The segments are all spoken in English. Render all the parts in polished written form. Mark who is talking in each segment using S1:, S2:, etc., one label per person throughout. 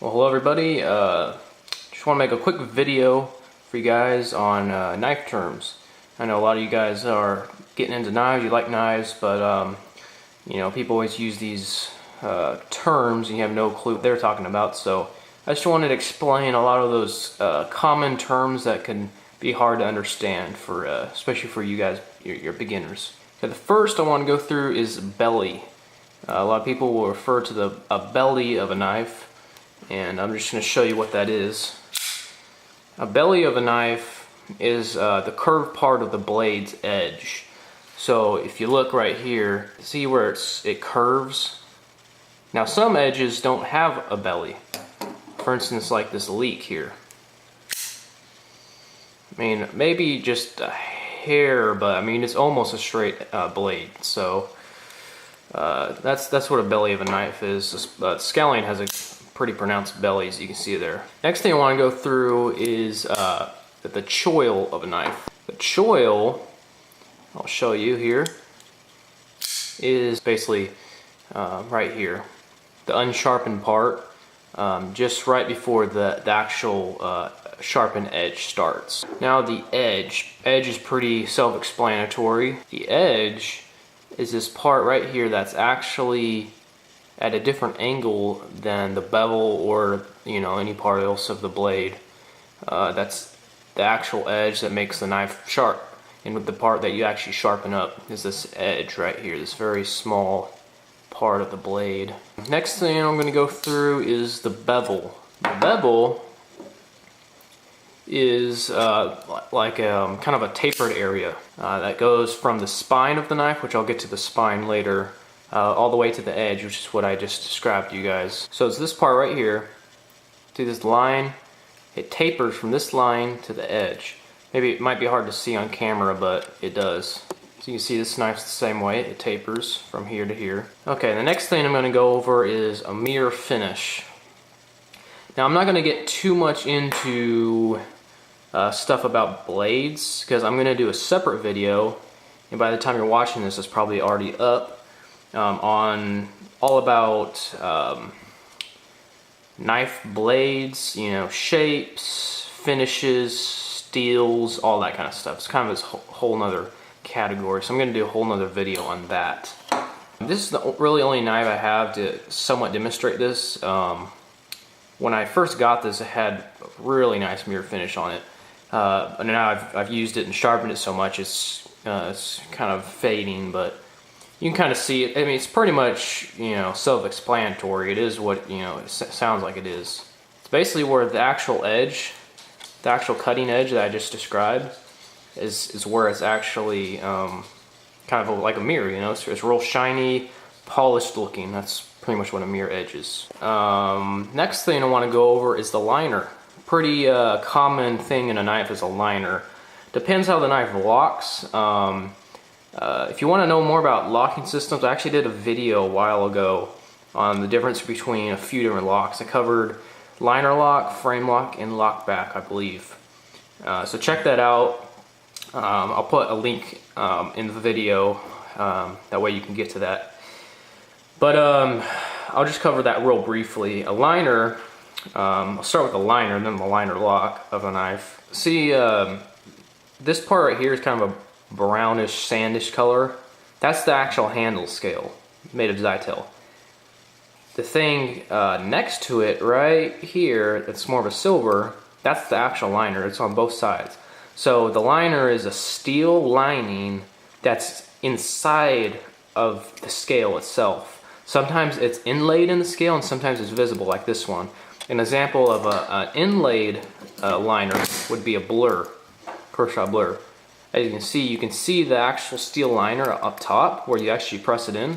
S1: Well, hello everybody. Just want to make a quick video for you guys on knife terms. I know a lot of you guys are getting into knives, you like knives, but you know, people always use these terms and you have no clue what they're talking about. So I just wanted to explain a lot of those common terms that can be hard to understand for, especially for you guys, your beginners. Okay, the first I want to go through is belly. A lot of people will refer to the belly of a knife, and I'm just going to show you what that is. A belly of a knife is the curved part of the blade's edge. So if you look right here, see where it curves? Now some edges don't have a belly. For instance, like this leak here. I mean, maybe just a hair, but I mean it's almost a straight blade. So that's what a belly of a knife is. Scallion has a pretty pronounced belly, as you can see there. Next thing I want to go through is the choil of a knife. The choil, I'll show you here, is basically right here, the unsharpened part, just right before the actual sharpened edge starts. Now the edge is pretty self-explanatory. The edge is this part right here that's actually at a different angle than the bevel or, you know, any part else of the blade. That's the actual edge that makes the knife sharp. And with the part that you actually sharpen up is this edge right here, this very small part of the blade. Next thing I'm going to go through is the bevel. The bevel is like kind of a tapered area that goes from the spine of the knife, which I'll get to the spine later, all the way to the edge, which is what I just described to you guys. So it's this part right here. See this line? It tapers from this line to the edge. Maybe it might be hard to see on camera, but it does. So you can see this knife's the same way. It tapers from here to here. Okay, the next thing I'm going to go over is a mirror finish. Now I'm not going to get too much into stuff about blades, because I'm going to do a separate video, and by the time you're watching this, it's probably already up, on all about knife blades, you know, shapes, finishes, steels, all that kind of stuff. It's kind of this whole nother category, so I'm going to do a whole nother video on that. This is the really only knife I have to somewhat demonstrate this. When I first got this, it had a really nice mirror finish on it. And now I've used it and sharpened it so much, it's kind of fading, but you can kind of see it. I mean, it's pretty much, you know, self-explanatory. It is what, you know, it sounds like it is. It's basically where the actual edge, the actual cutting edge that I just described, is where it's actually kind of like a mirror, you know. It's real shiny, polished looking. That's pretty much what a mirror edge is. Next thing I want to go over is the liner. Pretty common thing in a knife is a liner. Depends how the knife locks. If you want to know more about locking systems, I actually did a video a while ago on the difference between a few different locks. I covered liner lock, frame lock, and lock back, I believe. So check that out. I'll put a link in the video, that way you can get to that. But I'll just cover that real briefly. A liner, I'll start with the liner and then the liner lock of a knife. See, this part right here is kind of a brownish, sandish color. That's the actual handle scale, made of Zytel. The thing next to it right here, that's more of a silver, that's the actual liner. It's on both sides. So the liner is a steel lining that's inside of the scale itself. Sometimes it's inlaid in the scale and sometimes it's visible, like this one. An example of an inlaid liner would be a Blur, Kershaw Blur. As you can see the actual steel liner up top where you actually press it in,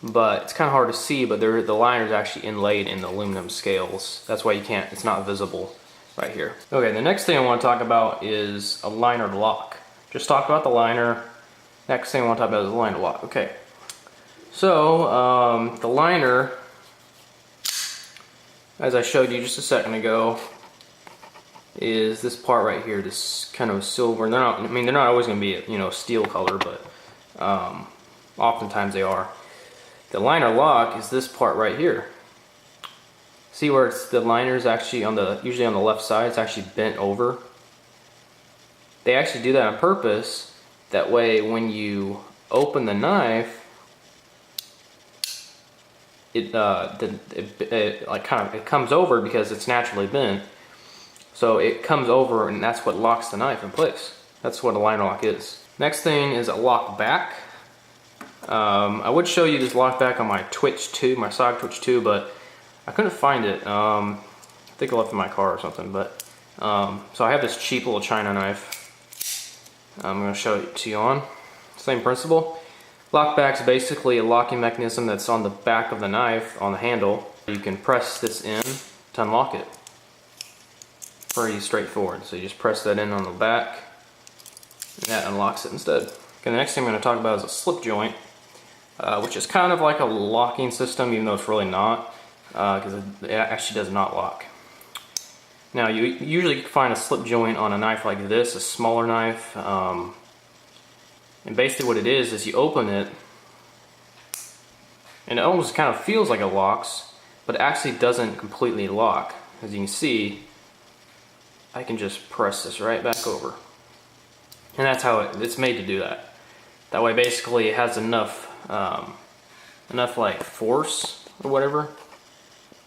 S1: but it's kind of hard to see, but the liner is actually inlaid in the aluminum scales. That's why it's not visible right here. Okay, the next thing I want to talk about is a liner lock. Just talk about the liner. Next thing I want to talk about is the liner lock. Okay, so the liner, as I showed you just a second ago, is this part right here, this kind of silver. And they're not always going to be, you know, steel color, but oftentimes they are. The liner lock is this part right here. See where the liner is actually usually on the left side, it's actually bent over. They actually do that on purpose. That way when you open the knife, it comes over because it's naturally bent. So it comes over and that's what locks the knife in place. That's what a liner lock is. Next thing is a lock back. I would show you this lock back on my Twitch 2, my SOG Twitch 2, but I couldn't find it. I think I left it in my car or something. But so I have this cheap little China knife. I'm going to show it to you on. Same principle. Lock back's basically a locking mechanism that's on the back of the knife, on the handle. You can press this in to unlock it. Pretty straightforward. So you just press that in on the back, and that unlocks it instead. Okay, the next thing I'm going to talk about is a slip joint, which is kind of like a locking system, even though it's really not, because it actually does not lock. Now, you usually find a slip joint on a knife like this, a smaller knife, and basically what it is you open it, and it almost kind of feels like it locks, but it actually doesn't completely lock. As you can see, I can just press this right back over. And that's how it's made to do that. That way basically it has enough like force or whatever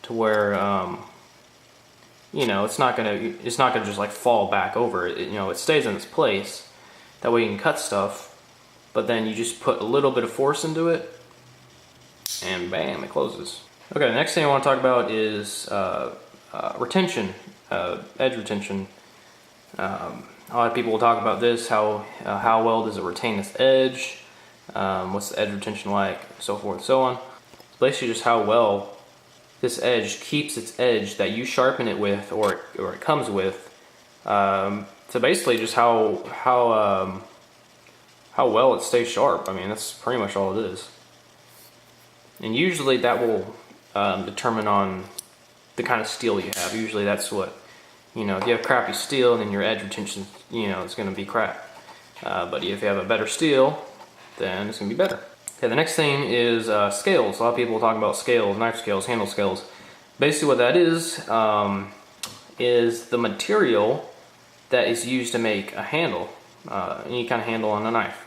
S1: to where you know, it's not gonna just like fall back over. You know, it stays in its place. That way you can cut stuff, but then you just put a little bit of force into it, and bam, it closes. Okay, the next thing I want to talk about is retention, edge retention. A lot of people will talk about this, how well does it retain this edge, what's the edge retention like, so forth and so on. It's basically just how well this edge keeps its edge that you sharpen it with, or it comes with. So basically just how well it stays sharp. I mean, that's pretty much all it is. And usually that will determine on the kind of steel you have. Usually that's what, you know, if you have crappy steel, then your edge retention, you know, is going to be crap. But if you have a better steel, then it's going to be better. Okay, the next thing is scales. A lot of people talk about scales, knife scales, handle scales. Basically what that is the material that is used to make a handle, any kind of handle on a knife.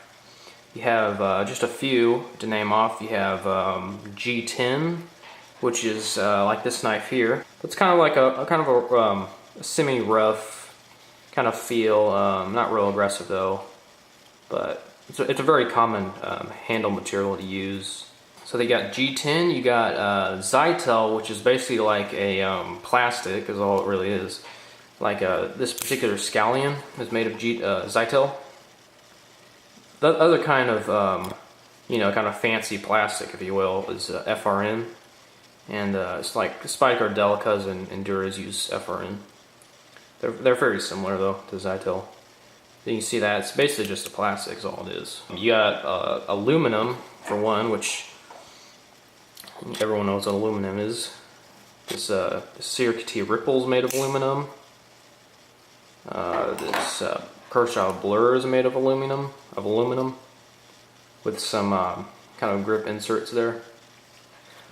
S1: You have just a few to name off. You have G10, which is like this knife here. It's kind of like a semi-rough kind of feel, not real aggressive though, but it's a very common handle material to use. So they got G10, you got Zytel, which is basically like a plastic, is all it really is. Like this particular scallion is made of Zytel. The other kind of, you know, kind of fancy plastic, if you will, is FRN. And it's like Spyderco Delicas and Enduras use FRN. They're very similar though to Zytel. You can see that it's basically just a plastic is all it is. You got aluminum for one, which everyone knows what aluminum is. This CRT Ripple is made of aluminum. This Kershaw Blur is made of aluminum with some kind of grip inserts there.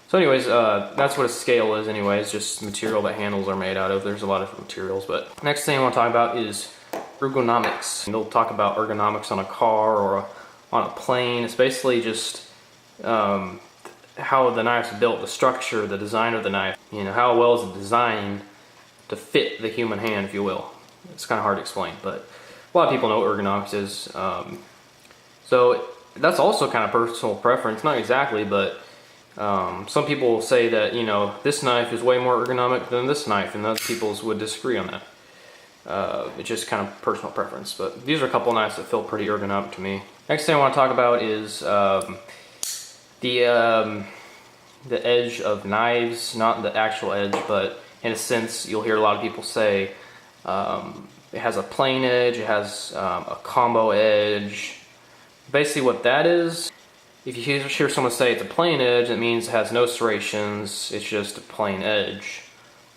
S1: So anyways, that's what a scale is anyways, just material that handles are made out of. There's a lot of different materials, but next thing I want to talk about is ergonomics. And they'll talk about ergonomics on a car or on a plane. It's basically just how the knife's built, the structure, the design of the knife. You know, how well is it designed to fit the human hand, if you will. It's kind of hard to explain, but a lot of people know what ergonomics is. So that's also kind of personal preference, not exactly, but some people will say that, you know, this knife is way more ergonomic than this knife, and other people would disagree on that. It's just kind of personal preference, but these are a couple of knives that feel pretty ergonomic to me. Next thing I want to talk about is the edge of knives, not the actual edge, but in a sense, you'll hear a lot of people say it has a plain edge, it has a combo edge. Basically what that is, if you hear someone say it's a plain edge, it means it has no serrations, it's just a plain edge.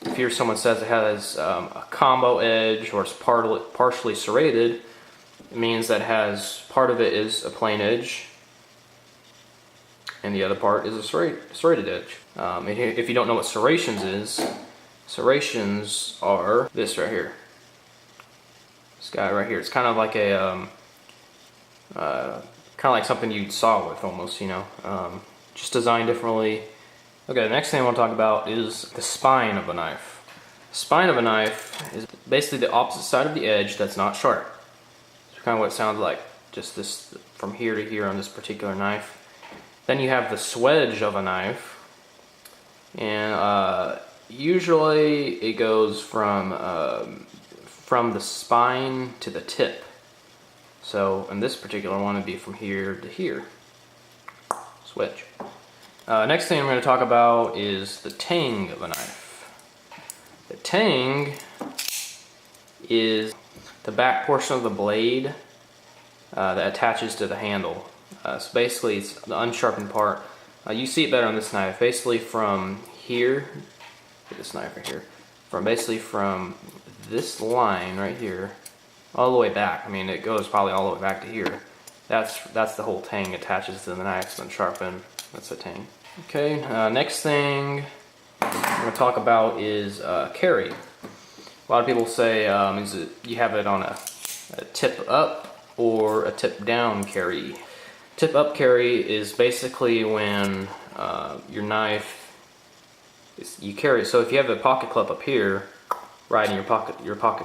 S1: If you hear someone says it has a combo edge or it's partially serrated, it means that part of it is a plain edge and the other part is a serrated edge. If you don't know what serrations is, Serrations are this right here. This guy right here. It's kind of like a kind of like something you'd saw with almost, you know, just designed differently. Okay, the next thing I want to talk about is the spine of a knife. The spine of a knife is basically the opposite side of the edge that's not sharp. It's kind of what it sounds like, just this from here to here on this particular knife. Then you have the swedge of a knife, and usually it goes from the spine to the tip. So in this particular one, it'd be from here to here. Swedge. Next thing I'm going to talk about is the tang of a knife. The tang is the back portion of the blade that attaches to the handle. So basically it's the unsharpened part. You see it better on this knife. Basically from here, this knife right here, from this line right here all the way back. I mean, it goes probably all the way back to here. That's the whole tang attaches to the knife. It's been sharpened. That's the tang. Okay, next thing I'm going to talk about is carry. A lot of people say you have it on a tip up or a tip down carry. Tip up carry is basically when your knife, you carry it. So if you have a pocket clip up here, right in your pocket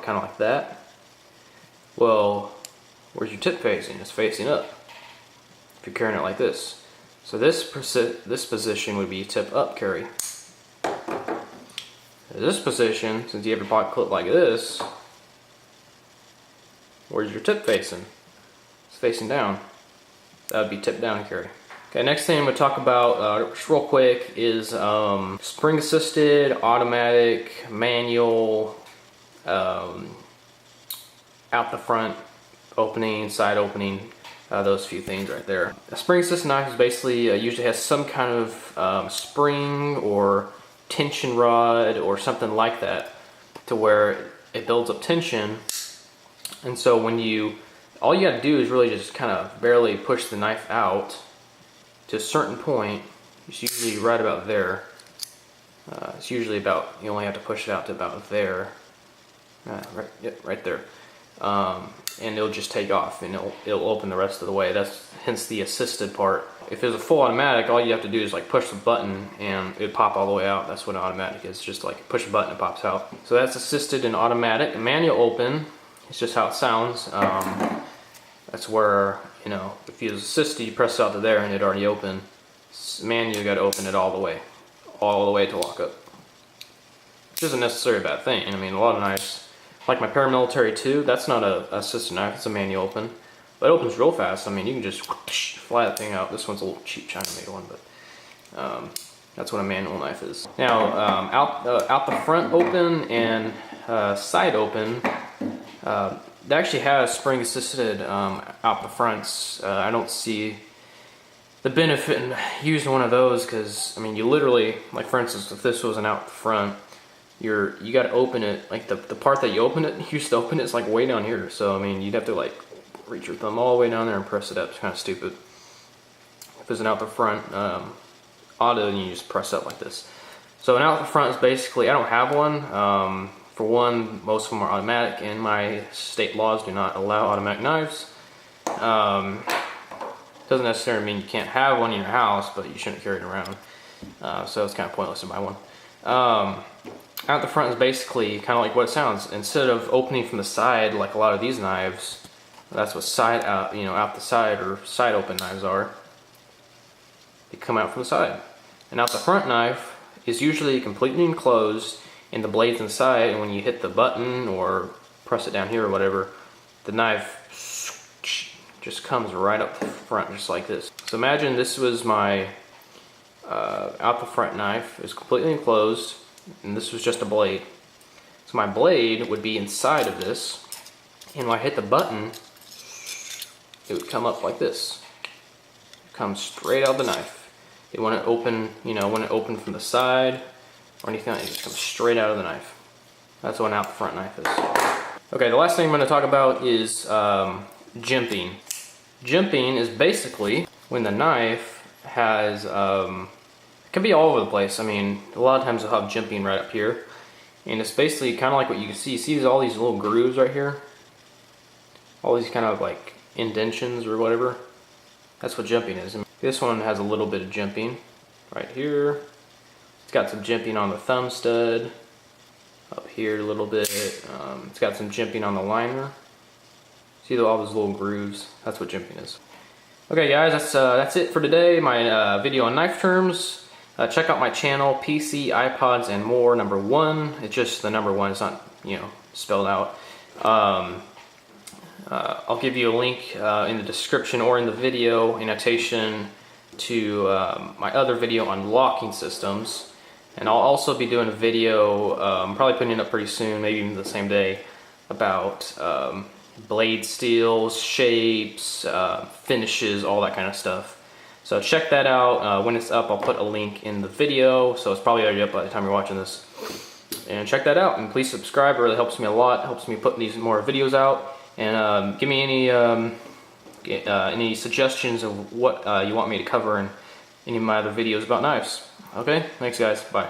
S1: kind of like that, well, where's your tip facing? It's facing up if you're carrying it like this. So this position would be tip up carry. This position, since you have your pocket clip like this, where's your tip facing? It's facing down. That would be tip down carry. Okay, next thing I'm going to talk about just real quick is spring assisted, automatic, manual, out the front opening, side opening, those few things right there. A spring assisted knife is basically usually has some kind of spring or tension rod or something like that to where it builds up tension, and so when all you got to do is really just kind of barely push the knife out to a certain point. It's usually right about there. It's usually about, you only have to push it out to about there. Right there. And it'll just take off and it'll open the rest of the way. That's hence the assisted part. If there's a full automatic, all you have to do is like push the button and it'd pop all the way out. That's what an automatic is, just like push a button and it pops out. So that's assisted and automatic. Manual open, it's just how it sounds. That's where, you know, if you use assisted, you press it out to there and it already opened. Manual, you got to open it all the way to lock up. Which isn't necessarily a bad thing. I mean, a lot of knives, like my paramilitary 2, that's not a assisted knife, it's a manual open. But it opens real fast. I mean, you can just fly that thing out. This one's a little cheap China made one, but that's what a manual knife is. Now, out the front open and side open, they actually have spring assisted out the fronts. I don't see the benefit in using one of those because, I mean, you literally, like for instance, if this was an out the front, you got to open it, like the part that you open it, you used to open it, it's like way down here. So I mean, you'd have to like reach your thumb all the way down there and press it up. It's kind of stupid. If it's an out the front auto, and you just press up like this. So an out the front is basically, I don't have one. For one, most of them are automatic, and my state laws do not allow automatic knives. Doesn't necessarily mean you can't have one in your house, but you shouldn't carry it around. So it's kind of pointless to buy one. Out the front is basically kind of like what it sounds. Instead of opening from the side like a lot of these knives, that's what out the side or side open knives are. They come out from the side. And out the front knife is usually completely enclosed and the blade's inside, and when you hit the button or press it down here or whatever, the knife just comes right up the front just like this. So imagine this was my out the front knife. It's completely enclosed and this was just a blade. So my blade would be inside of this, and when I hit the button, it would come up like this. It comes straight out of the knife. It wouldn't open, wouldn't open from the side or anything. It just comes straight out of the knife. That's what an out the front knife is. Okay, the last thing I'm going to talk about is jimping. Jimping is basically when the knife has, it can be all over the place. I mean, a lot of times they'll have jimping right up here. And it's basically kind of like what you can see. See all these little grooves right here? All these kind of like indentions or whatever. That's what jimping is. This one has a little bit of jimping right here. It's got some jimping on the thumb stud. Up here a little bit. It's got some jimping on the liner. See all those little grooves? That's what jimping is. Okay guys, that's it for today. My video on knife terms. Check out my channel, PC, iPods, and more, #1. It's just the #1, it's not, you know, spelled out. I'll give you a link in the description or in the video annotation to my other video on locking systems. And I'll also be doing a video, I'm probably putting it up pretty soon, maybe even the same day, about blade steels, shapes, finishes, all that kind of stuff. So check that out. When it's up, I'll put a link in the video, so it's probably already up by the time you're watching this. And check that out, and please subscribe. It really helps me a lot. It helps me put these more videos out. And give me any suggestions of what you want me to cover in any of my other videos about knives. Okay, thanks guys, bye.